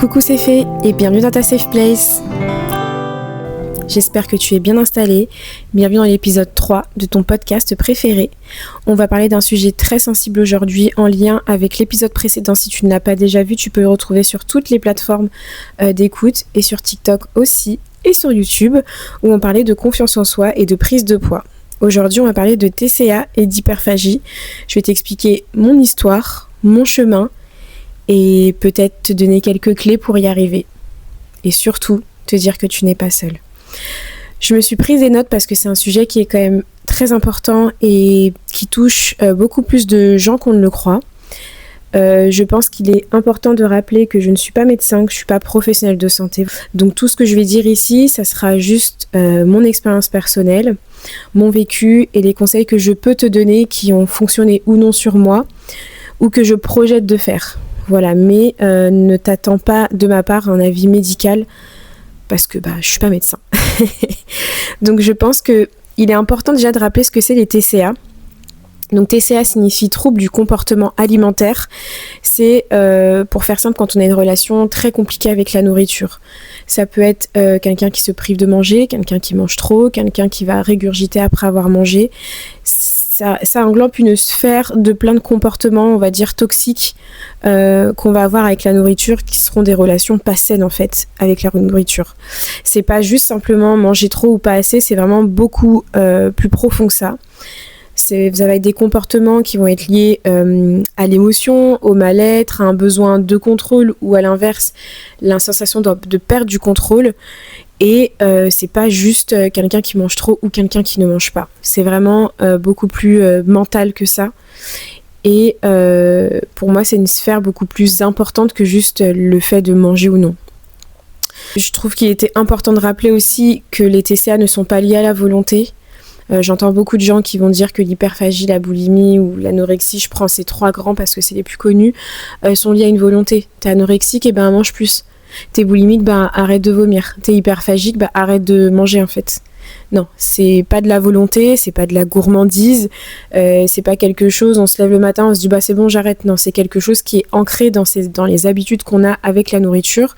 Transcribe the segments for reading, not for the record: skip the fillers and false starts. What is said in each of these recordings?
Coucou, c'est Fée et bienvenue dans ta safe place. J'espère que tu es bien installé. Bienvenue dans l'épisode 3 de ton podcast préféré. On va parler d'un sujet très sensible aujourd'hui en lien avec l'épisode précédent. Si tu ne l'as pas déjà vu, tu peux le retrouver sur toutes les plateformes d'écoute et sur TikTok aussi et sur YouTube où on parlait de confiance en soi et de prise de poids. Aujourd'hui, on va parler de TCA et d'hyperphagie. Je vais t'expliquer mon histoire, mon chemin et peut-être te donner quelques clés pour y arriver. Et surtout, te dire que tu n'es pas seule. Je me suis prise des notes parce que c'est un sujet qui est quand même très important et qui touche beaucoup plus de gens qu'on ne le croit. Je pense qu'il est important de rappeler que je ne suis pas médecin, que je ne suis pas professionnelle de santé. Donc tout ce que je vais dire ici, ça sera juste mon expérience personnelle, mon vécu et les conseils que je peux te donner qui ont fonctionné ou non sur moi ou que je projette de faire. Voilà, mais ne t'attends pas de ma part un avis médical parce que je suis pas médecin. Donc je pense qu'il est important déjà de rappeler ce que c'est les TCA. Donc TCA signifie trouble du comportement alimentaire. C'est, pour faire simple, quand on a une relation très compliquée avec la nourriture. Ça peut être quelqu'un qui se prive de manger, quelqu'un qui mange trop, quelqu'un qui va régurgiter après avoir mangé. Ça englobe une sphère de plein de comportements, on va dire, toxiques qu'on va avoir avec la nourriture, qui seront des relations pas saines en fait avec la nourriture. C'est pas juste simplement manger trop ou pas assez, c'est vraiment beaucoup plus profond que ça. Ça va être des comportements qui vont être liés à l'émotion, au mal-être, à un besoin de contrôle ou à l'inverse, la sensation de perdre du contrôle. Et c'est pas juste quelqu'un qui mange trop ou quelqu'un qui ne mange pas. C'est vraiment beaucoup plus mental que ça. Et pour moi, c'est une sphère beaucoup plus importante que juste le fait de manger ou non. Je trouve qu'il était important de rappeler aussi que les TCA ne sont pas liés à la volonté. J'entends beaucoup de gens qui vont dire que l'hyperphagie, la boulimie ou l'anorexie, je prends ces trois grands parce que c'est les plus connus, sont liés à une volonté. T'es anorexique, mange plus. T'es boulimique, arrête de vomir. T'es hyperphagique, arrête de manger en fait. Non, c'est pas de la volonté, c'est pas de la gourmandise, c'est pas quelque chose, on se lève le matin, on se dit c'est bon j'arrête. Non, c'est quelque chose qui est ancré dans les habitudes qu'on a avec la nourriture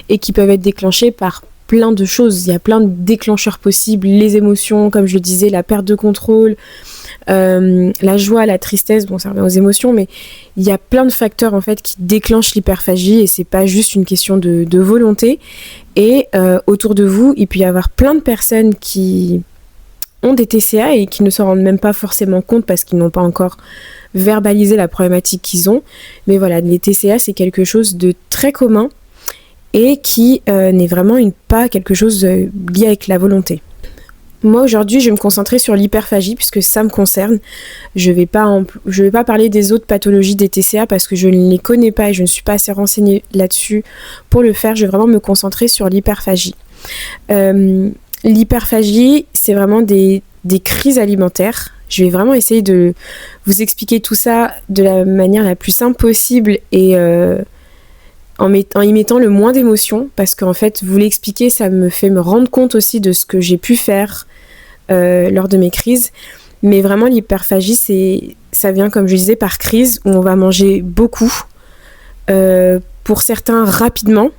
et qui peuvent être déclenchées par plein de choses. Il y a plein de déclencheurs possibles, les émotions, comme je le disais, la perte de contrôle, la joie, la tristesse, ça revient aux émotions, mais il y a plein de facteurs en fait qui déclenchent l'hyperphagie et c'est pas juste une question de volonté. Et autour de vous, il peut y avoir plein de personnes qui ont des TCA et qui ne s'en rendent même pas forcément compte parce qu'ils n'ont pas encore verbalisé la problématique qu'ils ont. Mais voilà, les TCA, c'est quelque chose de très commun et qui n'est vraiment pas quelque chose lié avec la volonté. Moi aujourd'hui je vais me concentrer sur l'hyperphagie puisque ça me concerne. Je vais pas parler des autres pathologies des TCA parce que je ne les connais pas et je ne suis pas assez renseignée là-dessus pour le faire. Je vais vraiment me concentrer sur l'hyperphagie. L'hyperphagie, c'est vraiment des crises alimentaires. Je vais vraiment essayer de vous expliquer tout ça de la manière la plus simple possible et en y mettant le moins d'émotions, parce qu'en fait, vous l'expliquer, ça me fait me rendre compte aussi de ce que j'ai pu faire lors de mes crises. Mais vraiment, l'hyperphagie, ça vient, comme je disais, par crise, où on va manger beaucoup, pour certains rapidement,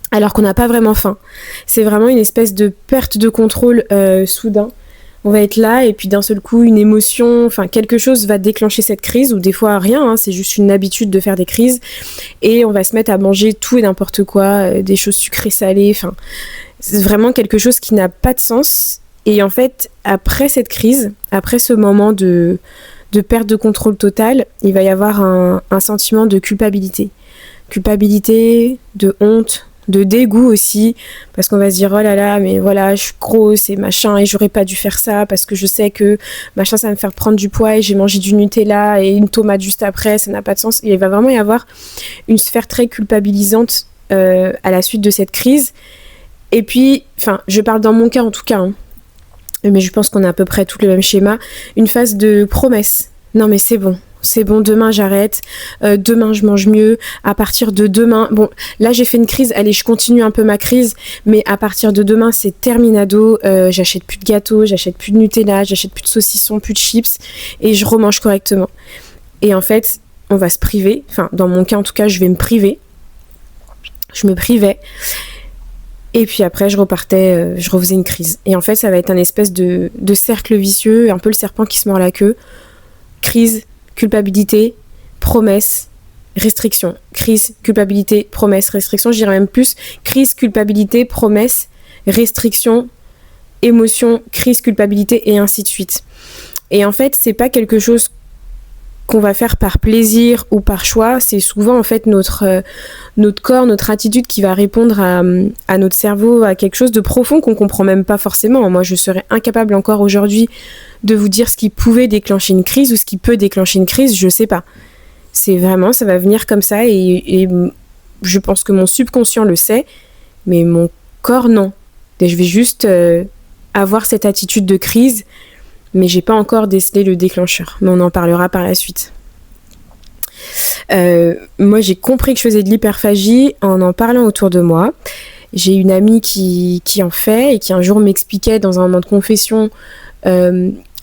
alors qu'on n'a pas vraiment faim. C'est vraiment une espèce de perte de contrôle soudain. On va être là et puis d'un seul coup une émotion, quelque chose va déclencher cette crise ou des fois rien, c'est juste une habitude de faire des crises et on va se mettre à manger tout et n'importe quoi, des choses sucrées, salées, c'est vraiment quelque chose qui n'a pas de sens. Et en fait, après cette crise, après ce moment de perte de contrôle total, il va y avoir un sentiment de culpabilité, de honte, de dégoût aussi, parce qu'on va se dire oh là là, mais voilà, je suis grosse et machin, et j'aurais pas dû faire ça, parce que je sais que machin, ça va me faire prendre du poids, et j'ai mangé du Nutella et une tomate juste après, ça n'a pas de sens. Et il va vraiment y avoir une sphère très culpabilisante à la suite de cette crise. Et puis, je parle dans mon cas en tout cas, mais je pense qu'on a à peu près tous le même schéma, une phase de promesse. Non mais c'est bon, demain j'arrête, demain je mange mieux, à partir de demain, là j'ai fait une crise, allez je continue un peu ma crise, mais à partir de demain c'est terminado, j'achète plus de gâteaux, j'achète plus de Nutella, j'achète plus de saucissons, plus de chips, et je remange correctement. Et en fait, on va se priver, dans mon cas en tout cas, je vais me priver, je me privais. Et puis après, je repartais, je refaisais une crise. Et en fait, ça va être un espèce de cercle vicieux, un peu le serpent qui se mord la queue. Crise, culpabilité, promesse, restriction. Crise, culpabilité, promesse, restriction. Je dirais même plus crise, culpabilité, promesse, restriction, émotion, crise, culpabilité et ainsi de suite. Et en fait, c'est pas quelque chose qu'on va faire par plaisir ou par choix, c'est souvent en fait notre corps, notre attitude qui va répondre à notre cerveau, à quelque chose de profond qu'on comprend même pas forcément. Moi, je serais incapable encore aujourd'hui de vous dire ce qui pouvait déclencher une crise ou ce qui peut déclencher une crise, je sais pas. C'est vraiment, ça va venir comme ça et je pense que mon subconscient le sait, mais mon corps non. Et je vais juste avoir cette attitude de crise, mais j'ai pas encore décelé le déclencheur, mais on en parlera par la suite. Moi j'ai compris que je faisais de l'hyperphagie en parlant autour de moi. J'ai une amie qui en fait et qui un jour m'expliquait dans un moment de confession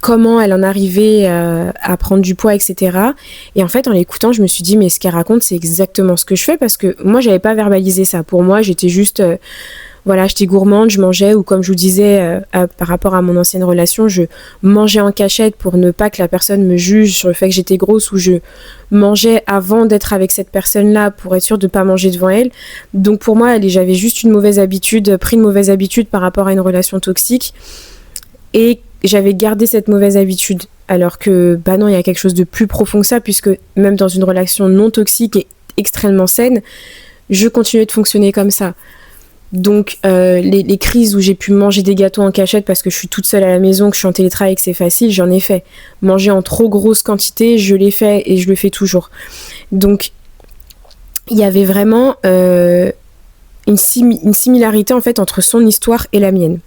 comment elle en arrivait à prendre du poids, etc. Et en fait en l'écoutant je me suis dit mais ce qu'elle raconte c'est exactement ce que je fais, parce que moi j'avais pas verbalisé ça. Pour moi j'étais juste voilà, j'étais gourmande, je mangeais, ou comme je vous disais par rapport à mon ancienne relation, je mangeais en cachette pour ne pas que la personne me juge sur le fait que j'étais grosse, ou je mangeais avant d'être avec cette personne-là pour être sûre de ne pas manger devant elle. Donc pour moi, j'avais juste une mauvaise habitude, pris une mauvaise habitude par rapport à une relation toxique, et j'avais gardé cette mauvaise habitude. Alors que, bah non, il y a quelque chose de plus profond que ça, puisque même dans une relation non toxique et extrêmement saine, je continuais de fonctionner comme ça. Donc les crises où j'ai pu manger des gâteaux en cachette parce que je suis toute seule à la maison, que je suis en télétravail et que c'est facile, j'en ai fait. Manger en trop grosse quantité, je l'ai fait et je le fais toujours. Donc il y avait vraiment une similarité en fait entre son histoire et la mienne.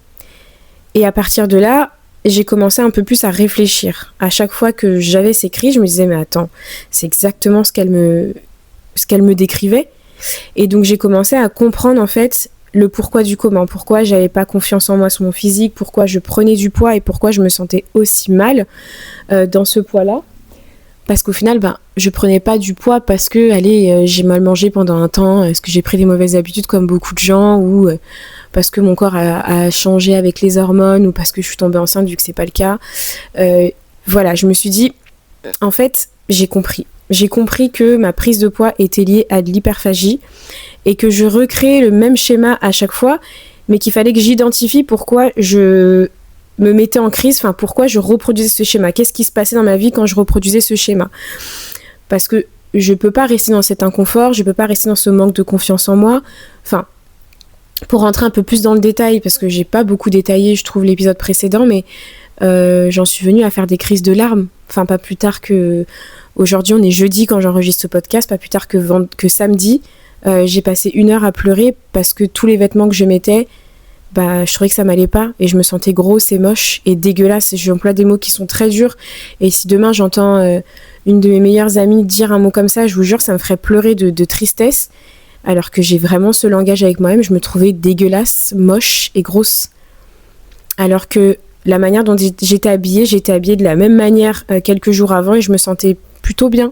Et à partir de là, j'ai commencé un peu plus à réfléchir. À chaque fois que j'avais ces crises, je me disais mais attends, c'est exactement ce qu'elle me décrivait. Et donc j'ai commencé à comprendre en fait le pourquoi du comment, pourquoi j'avais pas confiance en moi sur mon physique, pourquoi je prenais du poids et pourquoi je me sentais aussi mal dans ce poids-là. Parce qu'au final, je prenais pas du poids parce que, j'ai mal mangé pendant un temps, est-ce que j'ai pris des mauvaises habitudes comme beaucoup de gens, ou parce que mon corps a changé avec les hormones, ou parce que je suis tombée enceinte, vu que c'est pas le cas. Voilà, je me suis dit, en fait, j'ai compris. J'ai compris que ma prise de poids était liée à de l'hyperphagie et que je recréais le même schéma à chaque fois, mais qu'il fallait que j'identifie pourquoi je me mettais en crise, enfin pourquoi je reproduisais ce schéma. Qu'est-ce qui se passait dans ma vie quand je reproduisais ce schéma ? Parce que je peux pas rester dans cet inconfort, je peux pas rester dans ce manque de confiance en moi. Enfin, pour rentrer un peu plus dans le détail, parce que j'ai pas beaucoup détaillé, je trouve, l'épisode précédent, mais j'en suis venue à faire des crises de larmes. Enfin, pas plus tard que... Aujourd'hui, on est jeudi quand j'enregistre ce podcast, pas plus tard que samedi. J'ai passé 1 heure à pleurer parce que tous les vêtements que je mettais, je trouvais que ça m'allait pas et je me sentais grosse et moche et dégueulasse. J'emploie des mots qui sont très durs et si demain j'entends une de mes meilleures amies dire un mot comme ça, je vous jure, ça me ferait pleurer de tristesse, alors que j'ai vraiment ce langage avec moi-même. Je me trouvais dégueulasse, moche et grosse. Alors que la manière dont j'étais habillée de la même manière quelques jours avant et je me sentais plutôt bien.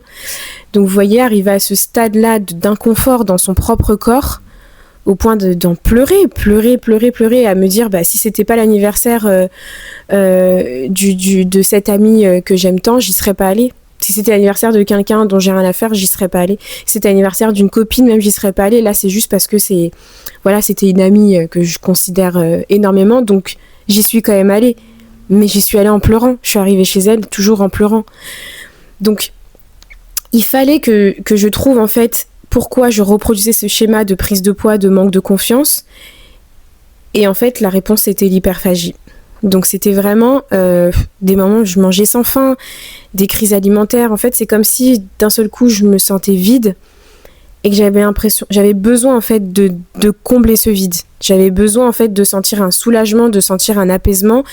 Donc vous voyez, arriver à ce stade-là d'inconfort dans son propre corps, au point d'en pleurer, à me dire si c'était pas l'anniversaire de cette amie que j'aime tant, j'y serais pas allée. Si c'était l'anniversaire de quelqu'un dont j'ai rien à faire, j'y serais pas allée. Si c'était l'anniversaire d'une copine, même j'y serais pas allée. Là, c'est juste parce que c'était une amie que je considère énormément, donc j'y suis quand même allée. Mais j'y suis allée en pleurant. Je suis arrivée chez elle toujours en pleurant. Donc, il fallait que je trouve en fait pourquoi je reproduisais ce schéma de prise de poids, de manque de confiance. Et en fait, la réponse c'était l'hyperphagie. Donc c'était vraiment des moments où je mangeais sans faim, des crises alimentaires. En fait, c'est comme si d'un seul coup je me sentais vide et que j'avais besoin en fait de combler ce vide. J'avais besoin en fait de sentir un soulagement, de sentir un apaisement.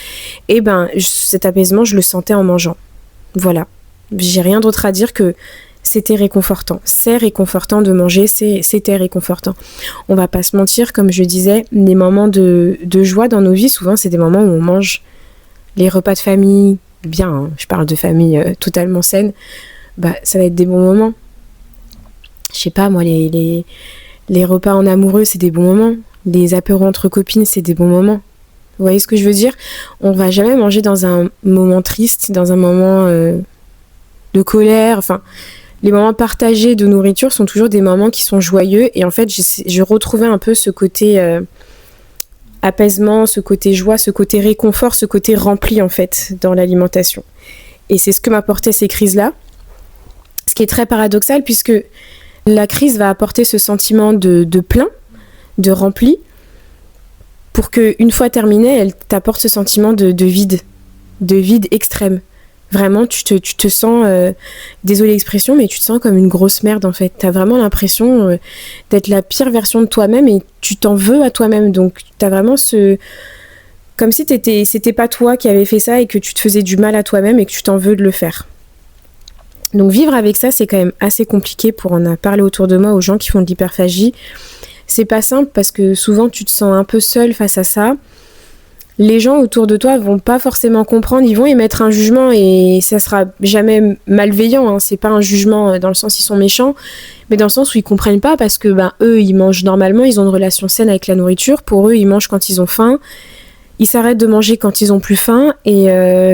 Et cet apaisement, je le sentais en mangeant. Voilà. J'ai rien d'autre à dire que c'était réconfortant. C'est réconfortant de manger, c'était réconfortant. On va pas se mentir, comme je disais, les moments de joie dans nos vies, souvent c'est des moments où on mange les repas de famille, bien, hein, je parle de famille totalement saine, ça va être des bons moments. Je sais pas moi, les Les repas en amoureux, c'est des bons moments. Les apéros entre copines, c'est des bons moments. Vous voyez ce que je veux dire? On va jamais manger dans un moment triste, dans un moment de colère. Enfin, les moments partagés de nourriture sont toujours des moments qui sont joyeux. Et en fait, je retrouvais un peu ce côté apaisement, ce côté joie, ce côté réconfort, ce côté rempli en fait dans l'alimentation. Et c'est ce que m'apportaient ces crises-là. Ce qui est très paradoxal puisque la crise va apporter ce sentiment de plein, de rempli, pour qu'une fois terminée, elle t'apporte ce sentiment de vide extrême. Vraiment, tu te sens, désolé l'expression, mais tu te sens comme une grosse merde en fait. T'as vraiment l'impression d'être la pire version de toi-même et tu t'en veux à toi-même. Donc t'as vraiment comme si c'était pas toi qui avais fait ça et que tu te faisais du mal à toi-même et que tu t'en veux de le faire. Donc vivre avec ça, c'est quand même assez compliqué pour en parler autour de moi aux gens qui font de l'hyperphagie. C'est pas simple parce que souvent tu te sens un peu seul face à ça. Les gens autour de toi vont pas forcément comprendre, ils vont émettre un jugement et ça sera jamais malveillant, hein. C'est pas un jugement dans le sens ils sont méchants, mais dans le sens où ils comprennent pas parce que eux ils mangent normalement, ils ont une relation saine avec la nourriture, pour eux ils mangent quand ils ont faim, ils s'arrêtent de manger quand ils ont plus faim et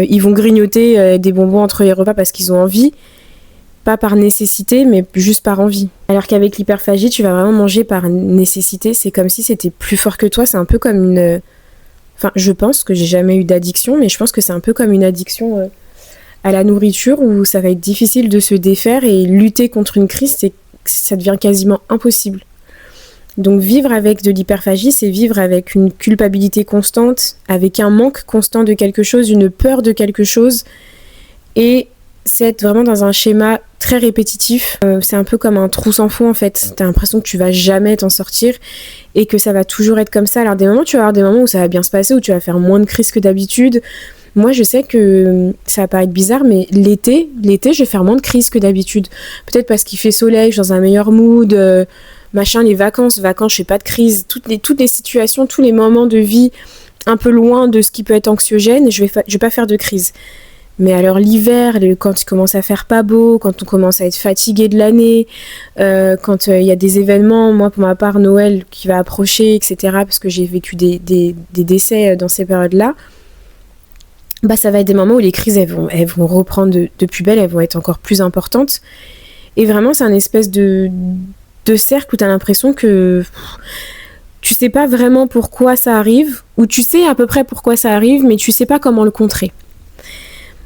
ils vont grignoter des bonbons entre les repas parce qu'ils ont envie. Pas par nécessité, mais juste par envie. Alors qu'avec l'hyperphagie, tu vas vraiment manger par nécessité. C'est comme si c'était plus fort que toi. C'est un peu comme une... Enfin, je pense que j'ai jamais eu d'addiction, mais je pense que c'est un peu comme une addiction à la nourriture où ça va être difficile de se défaire et lutter contre une crise, ça devient quasiment impossible. Donc vivre avec de l'hyperphagie, c'est vivre avec une culpabilité constante, avec un manque constant de quelque chose, une peur de quelque chose et c'est être vraiment dans un schéma très répétitif. C'est un peu comme un trou sans fond en fait. T'as l'impression que tu vas jamais t'en sortir et que ça va toujours être comme ça. Alors tu vas avoir des moments où ça va bien se passer, où tu vas faire moins de crises que d'habitude. Moi je sais que ça va paraître bizarre, mais l'été je vais faire moins de crises que d'habitude. Peut-être parce qu'il fait soleil, je suis dans un meilleur mood, les vacances, je fais pas de crise. Toutes les situations, tous les moments de vie un peu loin de ce qui peut être anxiogène, je vais pas faire de crise. Mais alors l'hiver, quand il commence à faire pas beau, quand on commence à être fatigué de l'année, quand il y a des événements, moi pour ma part Noël qui va approcher, etc., parce que j'ai vécu des décès dans ces périodes-là, ça va être des moments où les crises elles vont reprendre de plus belle, elles vont être encore plus importantes. Et vraiment c'est un espèce de cercle où tu as l'impression que tu sais pas vraiment pourquoi ça arrive, ou tu sais à peu près pourquoi ça arrive, mais tu sais pas comment le contrer.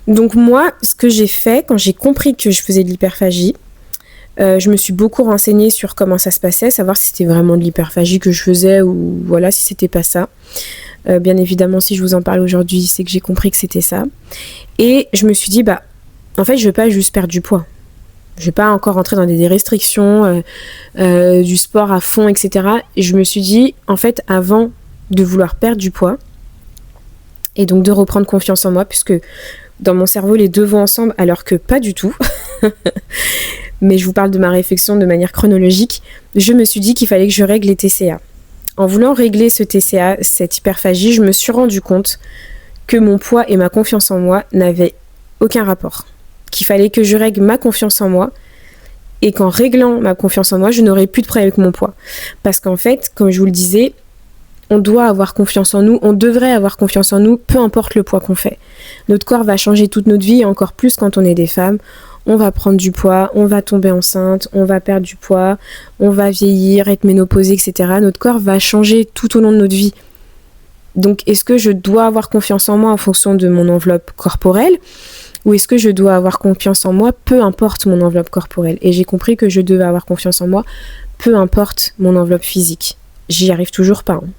Donc moi, ce que j'ai fait, quand j'ai compris que je faisais de l'hyperphagie, je me suis beaucoup renseignée sur comment ça se passait, savoir si c'était vraiment de l'hyperphagie que je faisais ou voilà, si c'était pas ça. Bien évidemment, si je vous en parle aujourd'hui, c'est que j'ai compris que c'était ça. Et je me suis dit, en fait, je veux pas juste perdre du poids. Je vais pas encore rentrer dans des restrictions, du sport à fond, etc. Et je me suis dit, en fait, avant de vouloir perdre du poids, et donc de reprendre confiance en moi, puisque dans mon cerveau, les deux vont ensemble, alors que pas du tout. Mais je vous parle de ma réflexion de manière chronologique. Je me suis dit qu'il fallait que je règle les TCA. En voulant régler ce TCA, cette hyperphagie, je me suis rendu compte que mon poids et ma confiance en moi n'avaient aucun rapport. Qu'il fallait que je règle ma confiance en moi et qu'en réglant ma confiance en moi, je n'aurais plus de problème avec mon poids. Parce qu'en fait, comme je vous le disais, on doit avoir confiance en nous, on devrait avoir confiance en nous, peu importe le poids qu'on fait. Notre corps va changer toute notre vie, et encore plus quand on est des femmes. On va prendre du poids, on va tomber enceinte, on va perdre du poids, on va vieillir, être ménopausée, etc. Notre corps va changer tout au long de notre vie. Donc, est-ce que je dois avoir confiance en moi en fonction de mon enveloppe corporelle, ou est-ce que je dois avoir confiance en moi, peu importe mon enveloppe corporelle? Et j'ai compris que je devais avoir confiance en moi, peu importe mon enveloppe physique. J'y arrive toujours pas, hein.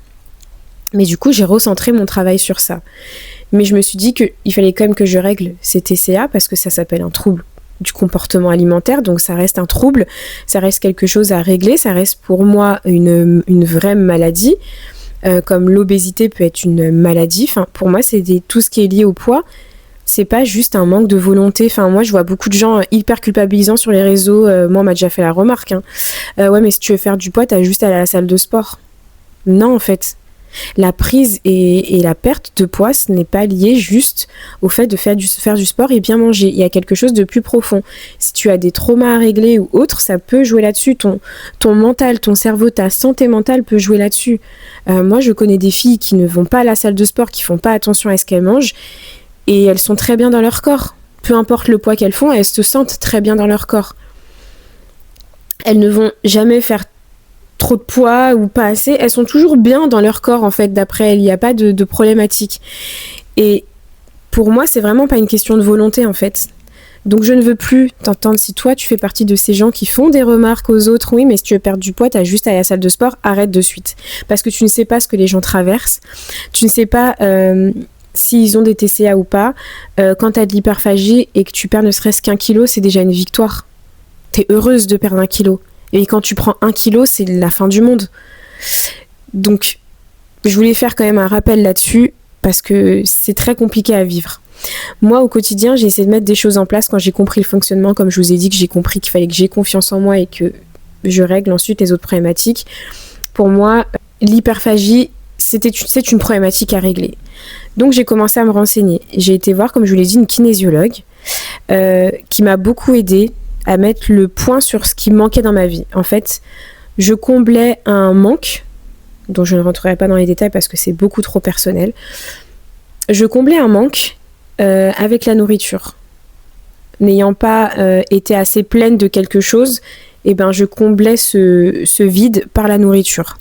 Mais du coup, j'ai recentré mon travail sur ça. Mais je me suis dit qu'il fallait quand même que je règle ces TCA parce que ça s'appelle un trouble du comportement alimentaire. Donc ça reste un trouble, ça reste quelque chose à régler, ça reste pour moi une vraie maladie. Comme l'obésité peut être une maladie. Enfin, pour moi, c'est tout ce qui est lié au poids. C'est pas juste un manque de volonté. Enfin, moi, je vois beaucoup de gens hyper culpabilisants sur les réseaux. Moi, on m'a déjà fait la remarque. Ouais, mais si tu veux faire du poids, t'as juste à aller à la salle de sport. Non, en fait. La prise et la perte de poids, ce n'est pas lié juste au fait de faire du sport et bien manger. Il y a quelque chose de plus profond. Si tu as des traumas à régler ou autre, ça peut jouer là-dessus. Ton mental, ton cerveau, ta santé mentale peut jouer là-dessus. Moi, je connais des filles qui ne vont pas à la salle de sport, qui font pas attention à ce qu'elles mangent, et elles sont très bien dans leur corps. Peu importe le poids qu'elles font, elles se sentent très bien dans leur corps. Elles ne vont jamais faire trop de poids ou pas assez. Elles sont toujours bien dans leur corps, en fait, d'après elles. Il n'y a pas de problématique. Et pour moi, c'est vraiment pas une question de volonté, en fait. Donc je ne veux plus t'entendre. Si toi, tu fais partie de ces gens qui font des remarques aux autres, oui, mais si tu veux perdre du poids, t'as juste à aller à la salle de sport, arrête de suite. Parce que tu ne sais pas ce que les gens traversent. Tu ne sais pas s'ils ont des TCA ou pas. Quand tu as de l'hyperphagie et que tu perds ne serait-ce qu'1 kilo, c'est déjà une victoire. Tu es heureuse de perdre 1 kilo. Et quand tu prends 1 kilo, c'est la fin du monde. Donc, je voulais faire quand même un rappel là-dessus parce que c'est très compliqué à vivre. Moi, au quotidien, j'ai essayé de mettre des choses en place quand j'ai compris le fonctionnement. Comme je vous ai dit que j'ai compris qu'il fallait que j'ai confiance en moi et que je règle ensuite les autres problématiques. Pour moi, l'hyperphagie, c'est une problématique à régler. Donc j'ai commencé à me renseigner. J'ai été voir, comme je vous l'ai dit, une kinésiologue qui m'a beaucoup aidée à mettre le point sur ce qui manquait dans ma vie. En fait, je comblais un manque, dont je ne rentrerai pas dans les détails parce que c'est beaucoup trop personnel. Je comblais un manque avec la nourriture. N'ayant pas été assez pleine de quelque chose, eh ben, je comblais ce vide par la nourriture.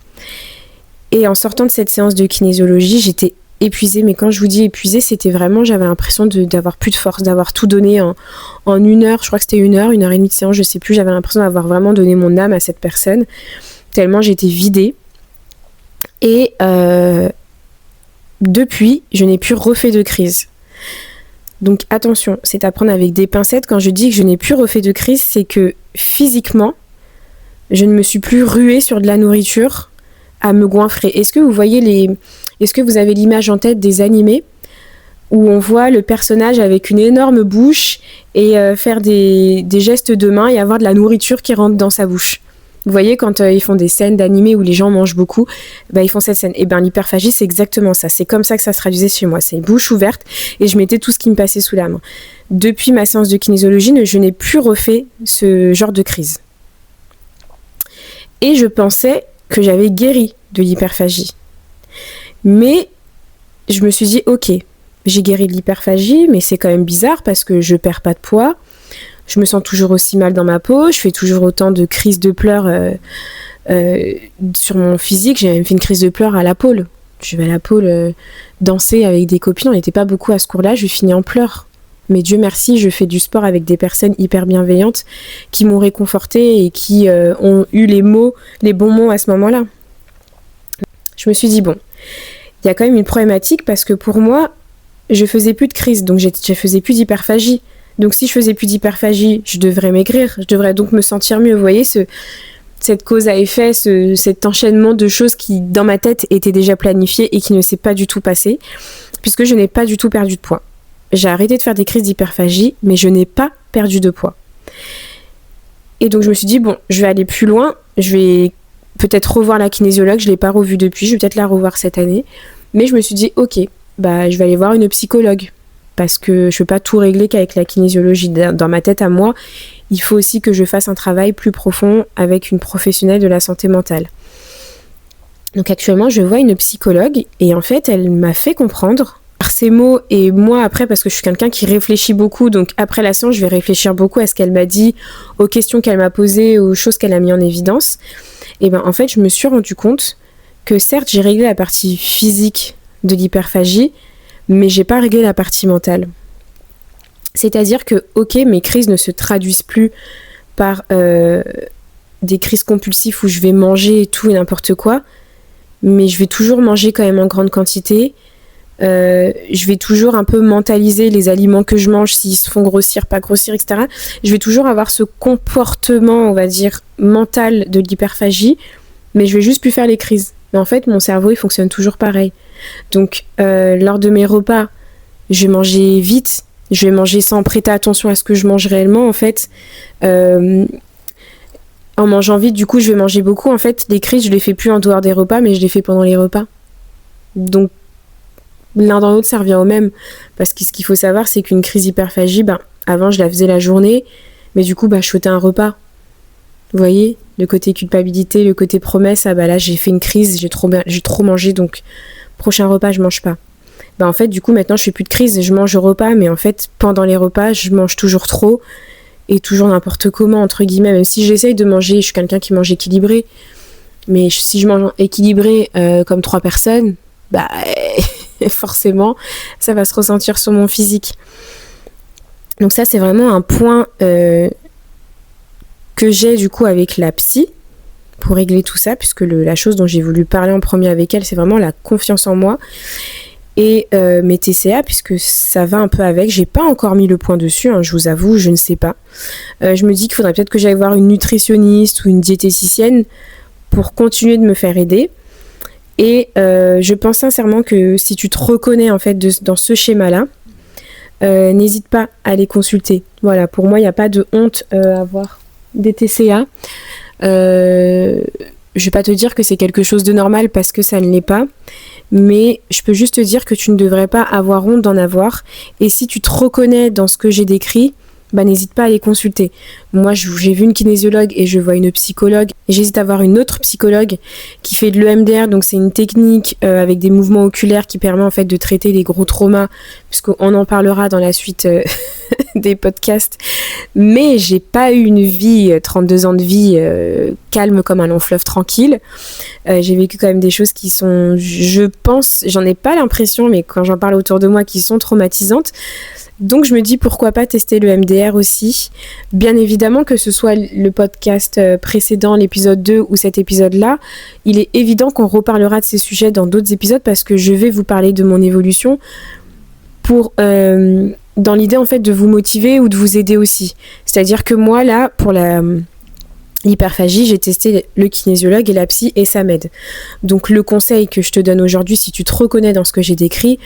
Et en sortant de cette séance de kinésiologie, j'étais épuisée, mais quand je vous dis épuisée, c'était vraiment, j'avais l'impression d'avoir plus de force, d'avoir tout donné en 1 heure, je crois que c'était 1 heure et demie de séance, je sais plus, j'avais l'impression d'avoir vraiment donné mon âme à cette personne, tellement j'étais vidée. Et depuis, je n'ai plus refait de crise. Donc attention, c'est à prendre avec des pincettes. Quand je dis que je n'ai plus refait de crise, c'est que physiquement, je ne me suis plus ruée sur de la nourriture à me goinfrer. Est-ce que vous avez l'image en tête des animés où on voit le personnage avec une énorme bouche et faire des gestes de main et avoir de la nourriture qui rentre dans sa bouche? Vous voyez, quand ils font des scènes d'animés où les gens mangent beaucoup, ils font cette scène. Et l'hyperphagie, c'est exactement ça. C'est comme ça que ça se traduisait chez moi. C'est bouche ouverte et je mettais tout ce qui me passait sous la main. Depuis ma séance de kinésiologie, je n'ai plus refait ce genre de crise. Et je pensais que j'avais guéri de l'hyperphagie. Mais je me suis dit, ok, j'ai guéri de l'hyperphagie, mais c'est quand même bizarre parce que je perds pas de poids. Je me sens toujours aussi mal dans ma peau, je fais toujours autant de crises de pleurs sur mon physique. J'ai même fait une crise de pleurs à la pôle. Je vais à la pôle danser avec des copines, on n'était pas beaucoup à ce cours-là, je finis en pleurs. Mais Dieu merci, je fais du sport avec des personnes hyper bienveillantes qui m'ont réconfortée et qui ont eu les bons mots à ce moment-là. Je me suis dit, bon, il y a quand même une problématique parce que pour moi, je faisais plus de crise, donc je faisais plus d'hyperphagie. Donc si je faisais plus d'hyperphagie, je devrais maigrir, je devrais donc me sentir mieux. Vous voyez, cette cause à effet, cet enchaînement de choses qui, dans ma tête, étaient déjà planifiées et qui ne s'est pas du tout passé, puisque je n'ai pas du tout perdu de poids. J'ai arrêté de faire des crises d'hyperphagie, mais je n'ai pas perdu de poids. Et donc je me suis dit, bon, je vais aller plus loin, je vais peut-être revoir la kinésiologue, je ne l'ai pas revue depuis, je vais peut-être la revoir cette année. Mais je me suis dit, ok, je vais aller voir une psychologue. Parce que je ne peux pas tout régler qu'avec la kinésiologie. Dans ma tête à moi, il faut aussi que je fasse un travail plus profond avec une professionnelle de la santé mentale. Donc actuellement, je vois une psychologue et en fait, elle m'a fait comprendre par ses mots et moi après, parce que je suis quelqu'un qui réfléchit beaucoup, donc après la séance, je vais réfléchir beaucoup à ce qu'elle m'a dit, aux questions qu'elle m'a posées, aux choses qu'elle a mis en évidence. Et en fait, je me suis rendu compte que certes, j'ai réglé la partie physique de l'hyperphagie, mais j'ai pas réglé la partie mentale. C'est-à-dire que, ok, mes crises ne se traduisent plus par des crises compulsives où je vais manger tout et n'importe quoi, mais je vais toujours manger quand même en grande quantité. Je vais toujours un peu mentaliser les aliments que je mange, s'ils se font grossir, pas grossir, etc. Je vais toujours avoir ce comportement, on va dire, mental de l'hyperphagie, mais je vais juste plus faire les crises. Mais en fait, mon cerveau, il fonctionne toujours pareil. Donc, lors de mes repas, je vais manger vite, je vais manger sans prêter attention à ce que je mange réellement, en fait. En mangeant vite, du coup, je vais manger beaucoup. En fait, les crises, je les fais plus en dehors des repas, mais je les fais pendant les repas. Donc l'un dans l'autre, ça revient au même. Parce que ce qu'il faut savoir, c'est qu'une crise d'hyperphagie, avant je la faisais la journée, mais du coup je sautais un repas. Vous voyez, le côté culpabilité, le côté promesse, là j'ai fait une crise, j'ai trop mangé, donc prochain repas je mange pas. En fait du coup maintenant je fais plus de crise, je mange au repas, mais en fait pendant les repas je mange toujours trop et toujours n'importe comment entre guillemets, même si j'essaye de manger, je suis quelqu'un qui mange équilibré, mais si je mange équilibré comme 3 personnes, forcément ça va se ressentir sur mon physique. Donc ça c'est vraiment un point que j'ai du coup avec la psy pour régler tout ça, puisque la chose dont j'ai voulu parler en premier avec elle, c'est vraiment la confiance en moi et mes TCA, puisque ça va un peu avec. J'ai pas encore mis le point dessus, je vous avoue, je ne sais pas. Je me dis qu'il faudrait peut-être que j'aille voir une nutritionniste ou une diététicienne pour continuer de me faire aider. Et je pense sincèrement que si tu te reconnais en fait dans ce schéma-là, n'hésite pas à les consulter. Voilà, pour moi, il n'y a pas de honte à avoir des TCA. Je vais pas te dire que c'est quelque chose de normal parce que ça ne l'est pas, mais je peux juste te dire que tu ne devrais pas avoir honte d'en avoir. Et si tu te reconnais dans ce que j'ai décrit, n'hésite pas à les consulter. Moi, j'ai vu une kinésiologue et je vois une psychologue. Et j'hésite à voir une autre psychologue qui fait de l'EMDR. Donc, c'est une technique avec des mouvements oculaires qui permet en fait de traiter les gros traumas, puisqu'on en parlera dans la suite des podcasts. Mais j'ai pas eu une vie, 32 ans de vie calme comme un long fleuve tranquille. J'ai vécu quand même des choses qui sont, je pense, j'en ai pas l'impression, mais quand j'en parle autour de moi, qui sont traumatisantes. Donc je me dis pourquoi pas tester le MDR aussi. Bien évidemment que ce soit le podcast précédent, l'épisode 2 ou cet épisode-là, il est évident qu'on reparlera de ces sujets dans d'autres épisodes parce que je vais vous parler de mon évolution pour dans l'idée en fait de vous motiver ou de vous aider aussi. C'est-à-dire que moi là, pour l'hyperphagie, j'ai testé le kinésiologue et la psy et ça m'aide. Donc le conseil que je te donne aujourd'hui, si tu te reconnais dans ce que j'ai décrit,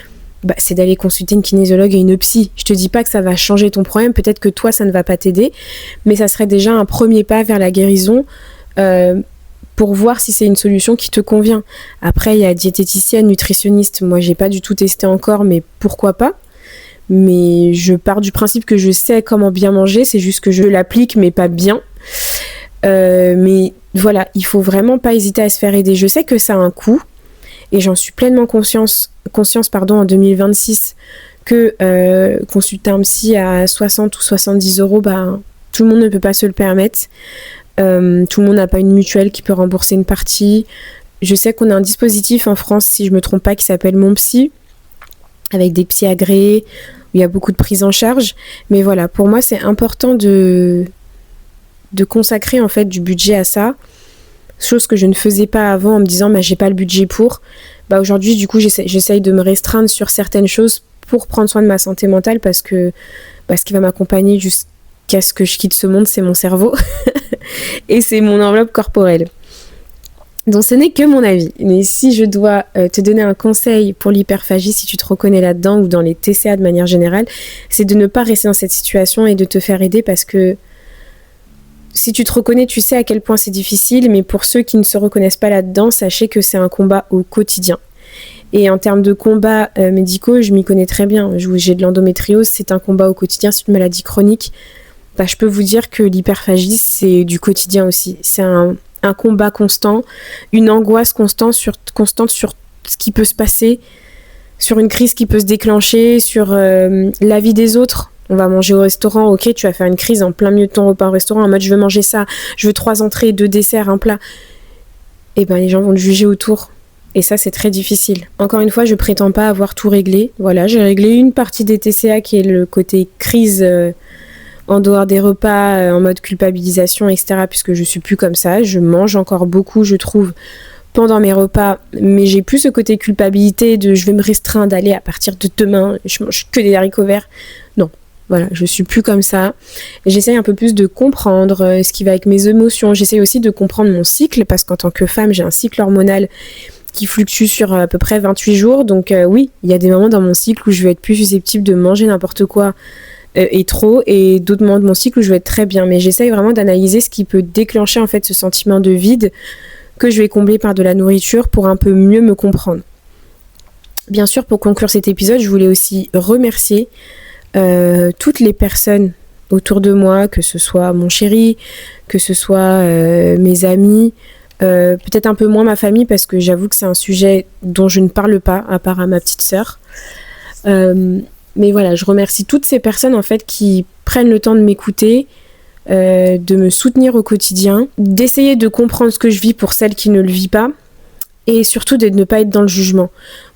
c'est d'aller consulter une kinésiologue et une psy. Je te dis pas que ça va changer ton problème, peut-être que toi ça ne va pas t'aider, mais ça serait déjà un premier pas vers la guérison pour voir si c'est une solution qui te convient. Après il y a diététicienne, nutritionniste, moi j'ai pas du tout testé encore, mais pourquoi pas. Mais je pars du principe que je sais comment bien manger, c'est juste que je l'applique mais pas bien. Mais voilà, il faut vraiment pas hésiter à se faire aider. Je sais que ça a un coût et j'en suis pleinement conscience en 2026 que consulter un psy à 60 ou 70 euros, tout le monde ne peut pas se le permettre. Tout le monde n'a pas une mutuelle qui peut rembourser une partie. Je sais qu'on a un dispositif en France, si je me trompe pas, qui s'appelle Mon Psy, avec des psys agréés, où il y a beaucoup de prise en charge. Mais voilà, pour moi, c'est important de consacrer en fait du budget à ça. Chose que je ne faisais pas avant en me disant j'ai pas le budget pour. Aujourd'hui du coup j'essaye de me restreindre sur certaines choses pour prendre soin de ma santé mentale parce que ce qui va m'accompagner jusqu'à ce que je quitte ce monde, c'est mon cerveau et c'est mon enveloppe corporelle. Donc ce n'est que mon avis, mais si je dois te donner un conseil pour l'hyperphagie, si tu te reconnais là-dedans ou dans les TCA de manière générale, c'est de ne pas rester dans cette situation et de te faire aider parce que si tu te reconnais, tu sais à quel point c'est difficile, mais pour ceux qui ne se reconnaissent pas là-dedans, sachez que c'est un combat au quotidien. Et en termes de combats médicaux, je m'y connais très bien. J'ai de l'endométriose, c'est un combat au quotidien, c'est une maladie chronique. Je peux vous dire que l'hyperphagie, c'est du quotidien aussi. C'est un combat constant, une angoisse constante sur ce qui peut se passer, sur une crise qui peut se déclencher, sur la vie des autres. On va manger au restaurant, ok, tu vas faire une crise en plein milieu de ton repas au restaurant, en mode je veux manger ça, je veux 3 entrées, 2 desserts, un plat. Et les gens vont te juger autour. Et ça, c'est très difficile. Encore une fois, je prétends pas avoir tout réglé. Voilà, j'ai réglé une partie des TCA qui est le côté crise en dehors des repas, en mode culpabilisation, etc. Puisque je suis plus comme ça. Je mange encore beaucoup, je trouve, pendant mes repas. Mais j'ai plus ce côté culpabilité de je vais me restreindre d'aller à partir de demain, je mange que des haricots verts. Non. Voilà, je suis plus comme ça. J'essaye un peu plus de comprendre ce qui va avec mes émotions. J'essaye aussi de comprendre mon cycle parce qu'en tant que femme, j'ai un cycle hormonal qui fluctue sur à peu près 28 jours. Donc oui, il y a des moments dans mon cycle où je vais être plus susceptible de manger n'importe quoi et trop, et d'autres moments de mon cycle où je vais être très bien. Mais j'essaye vraiment d'analyser ce qui peut déclencher en fait ce sentiment de vide que je vais combler par de la nourriture pour un peu mieux me comprendre. Bien sûr, pour conclure cet épisode, je voulais aussi remercier toutes les personnes autour de moi, que ce soit mon chéri, que ce soit mes amis, peut-être un peu moins ma famille parce que j'avoue que c'est un sujet dont je ne parle pas à part à ma petite sœur. Mais voilà, je remercie toutes ces personnes en fait qui prennent le temps de m'écouter, de me soutenir au quotidien, d'essayer de comprendre ce que je vis pour celles qui ne le vivent pas et surtout de ne pas être dans le jugement.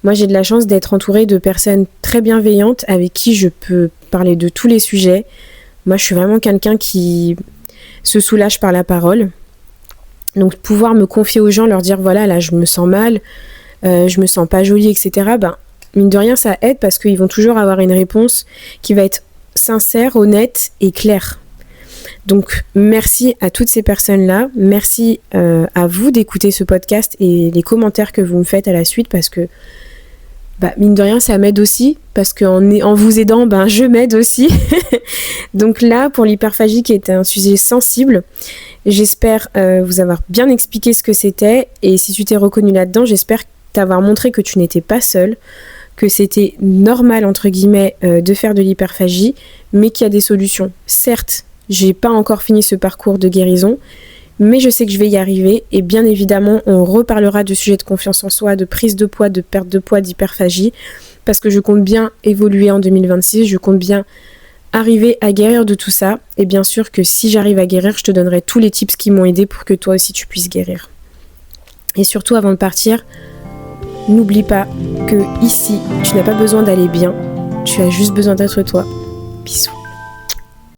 Moi j'ai de la chance d'être entourée de personnes très bienveillantes avec qui je peux parler de tous les sujets. Moi je suis vraiment quelqu'un qui se soulage par la parole. Donc pouvoir me confier aux gens, leur dire voilà là je me sens mal, je me sens pas jolie, etc. Ben mine de rien ça aide parce qu'ils vont toujours avoir une réponse qui va être sincère, honnête et claire. Donc merci à toutes ces personnes-là, merci à vous d'écouter ce podcast et les commentaires que vous me faites à la suite parce que mine de rien ça m'aide aussi parce qu'en vous aidant je m'aide aussi. Donc là pour l'hyperphagie qui est un sujet sensible, j'espère vous avoir bien expliqué ce que c'était et si tu t'es reconnu là-dedans, j'espère t'avoir montré que tu n'étais pas seule, que c'était normal entre guillemets de faire de l'hyperphagie mais qu'il y a des solutions. Certes, j'ai pas encore fini ce parcours de guérison, mais je sais que je vais y arriver et bien évidemment on reparlera de sujets de confiance en soi, de prise de poids, de perte de poids, d'hyperphagie parce que je compte bien évoluer en 2026, je compte bien arriver à guérir de tout ça et bien sûr que si j'arrive à guérir, je te donnerai tous les tips qui m'ont aidé pour que toi aussi tu puisses guérir. Et surtout avant de partir, n'oublie pas que ici, tu n'as pas besoin d'aller bien, tu as juste besoin d'être toi. Bisous.